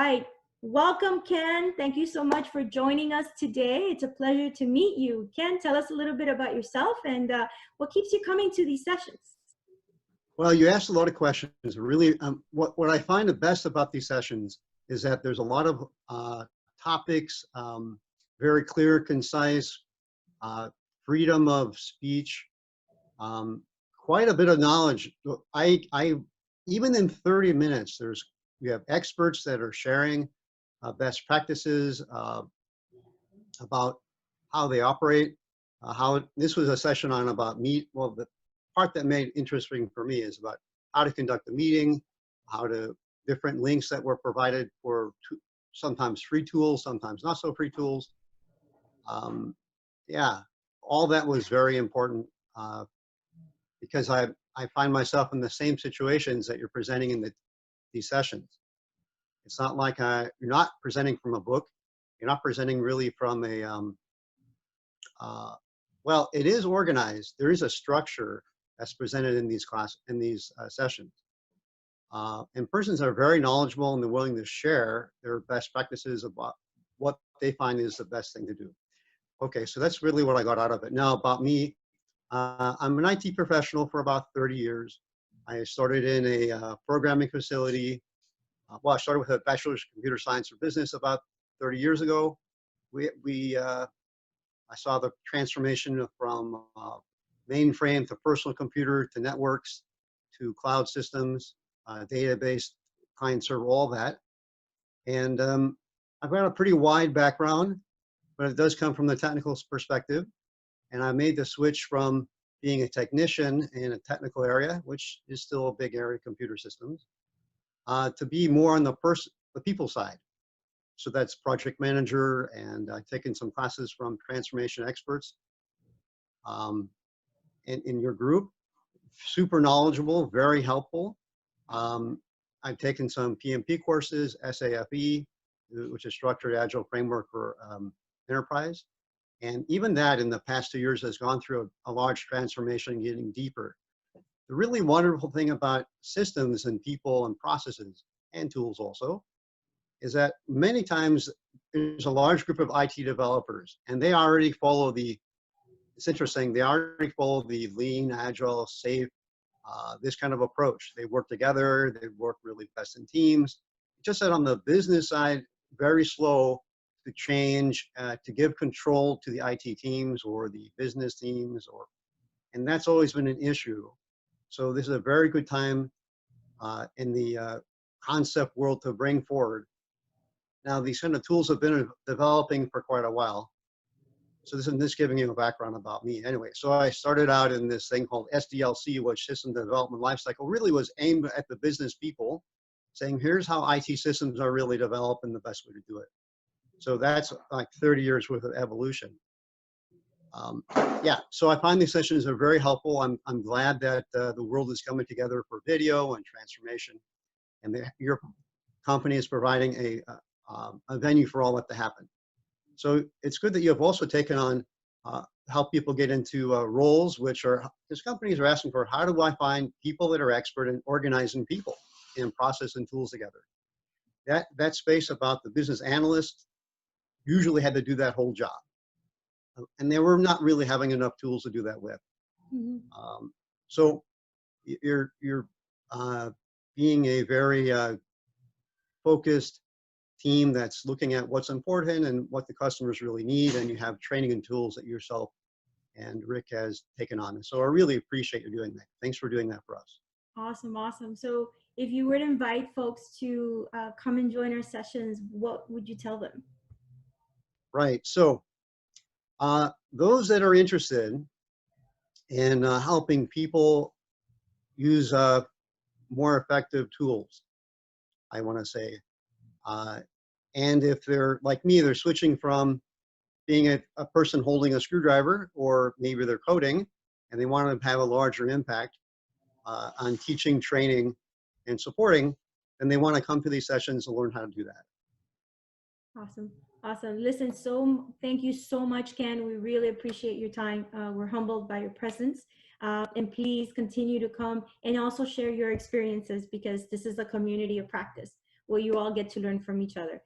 right. Welcome, Ken. Thank you so much for joining us today. It's a pleasure to meet you. Ken, tell us a little bit about yourself and what keeps you coming to these sessions. Well, you asked a lot of questions. Really, what I find the best about these sessions is that there's a lot of topics, very clear, concise, freedom of speech, quite a bit of knowledge. I even in 30 minutes, we have experts that are sharing best practices about how they operate. This was a session on about well, the part that made interesting for me is about how to conduct a meeting, different links that were provided for sometimes free tools, sometimes not so free tools. Yeah, all that was very important because I find myself in the same situations that you're presenting in these sessions. It's not like you're not presenting from a book. You're not presenting really from a, well, it is organized. There is a structure that's presented in these sessions. And persons are very knowledgeable and they're willing to share their best practices about what they find is the best thing to do. Okay, so that's really what I got out of it. Now about me, I'm an IT professional for about 30 years. I started in a programming facility. Well, I started with a bachelor's of computer science or business about 30 years ago. I saw the transformation from mainframe to personal computer to networks to cloud systems, database, client server, all that. And I've got a pretty wide background, but it does come from the technical perspective. And I made the switch from being a technician in a technical area, which is still a big area, computer systems, to be more on the people side. So that's project manager, and I've taken some classes from transformation experts in your group. Super knowledgeable, very helpful. I've taken some PMP courses, SAFE, which is Structured Agile Framework for Enterprise. And even that in the past 2 years has gone through a large transformation, getting deeper. The really wonderful thing about systems and people and processes and tools also is that many times there's a large group of IT developers and they already follow it's interesting, they already follow the lean, agile, safe, this kind of approach. They work together, they work really best in teams. Just that on the business side, very slow to change, to give control to the IT teams or the business teams, and that's always been an issue. So this is a very good time in the concept world to bring forward. Now, these kind of tools have been developing for quite a while. So this is giving you a background about me. Anyway, so I started out in this thing called SDLC, which System Development Lifecycle really was aimed at the business people, saying, here's how IT systems are really developed and the best way to do it. So that's like 30 years worth of evolution. Yeah, so I find these sessions are very helpful. I'm glad that the world is coming together for video and transformation, and your company is providing a venue for all that to happen. So it's good that you have also taken on help people get into roles, because companies are asking for, how do I find people that are expert in organizing people and process and tools together? That space about the business analyst usually had to do that whole job. And they were not really having enough tools to do that with. Mm-hmm. So you're being a very focused team that's looking at what's important and what the customers really need, and you have training and tools that yourself and Rick has taken on. So I really appreciate you doing that. Thanks for doing that for us. Awesome, awesome. So if you were to invite folks to come and join our sessions, what would you tell them? Right, so those that are interested in helping people use more effective tools, I want to say, and if they're like me, they're switching from being a person holding a screwdriver, or maybe they're coding, and they want to have a larger impact on teaching, training, and supporting, then they want to come to these sessions to learn how to do that. Awesome. Awesome. Listen, thank you so much, Ken. We really appreciate your time. We're humbled by your presence. And please continue to come and also share your experiences, because this is a community of practice. will you all get to learn from each other.